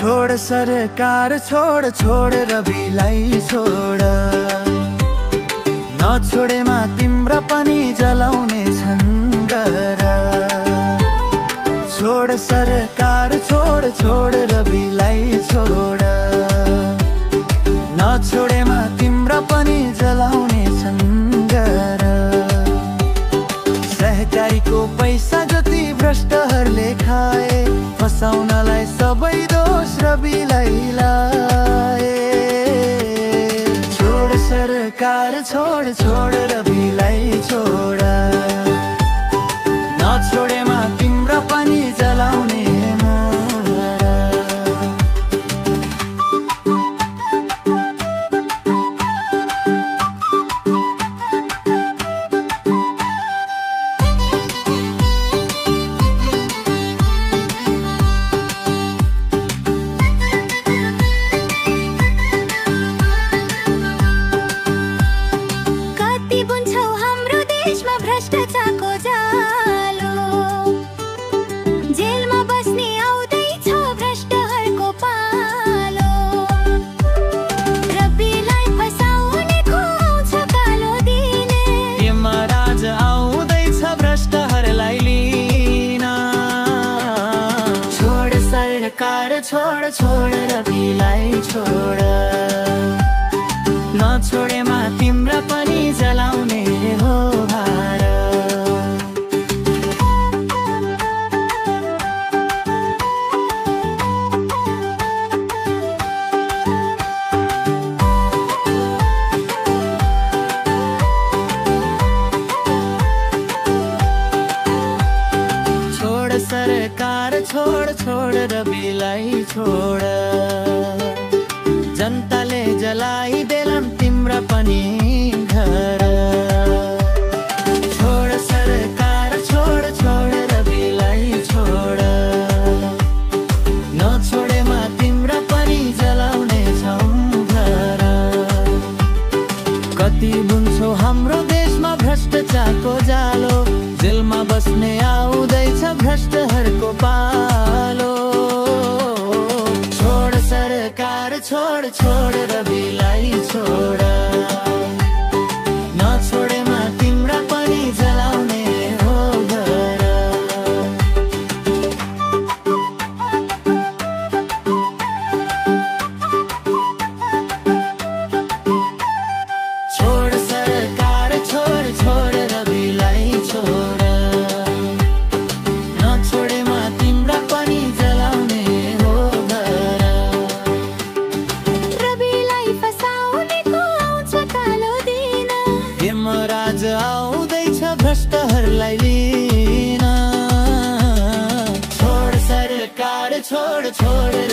छोड सरकार छोड छोड रविलाई छोड नछोडेमा तिम्रो पनि जलाउने छन् गर छोड सरकार छोड छोड रविलाई छोड नछोडेमा तिम्रो पनि जलाउने छन् गर सहकारीको पैसा जति भ्रष्टहरूले खाए फसाउनलाई सबै दोष रविलाई लाए छोड सरकार छोड छोड रविलाई छोड नछोडेमा तिम्रो पनि जलाउने भ्रष्टाचारको जालो जेलमा बस्ने आउँदैछ भ्रष्टहरूको पालो रविलाई फसाउनेको आउँछ कालो दिने यमराज आउँदैछ भ्रष्टहरूलाई लिन छोड सरकार छोड छोड रविलाई छोड नछोडेमा तिम्रो पनि जलाउने हो सरकार छोड छोड रविलाई छोड जनताले जलाइदेलान् तिम्रो पनि घर छोड सरकार छोड छोड रविलाई छोड नछोडेमा तिम्रो पनि जलाउने छौँ घर कति बुन्छौ हाम्रो देशमा भ्रष्टाचारको जालो जेलमा बस्ने आउँदैछ भ्रष्टहरूको पालो छोड सरकार छोड छोड रविलाई छोड नछोडेमा तिम्रो पनि जलाउने हो घर छोड सरकार छोड छोड रविलाई छोड यमराज आउँदैछ भ्रष्टहरूलाई लिन छोड सरकार छोड छोड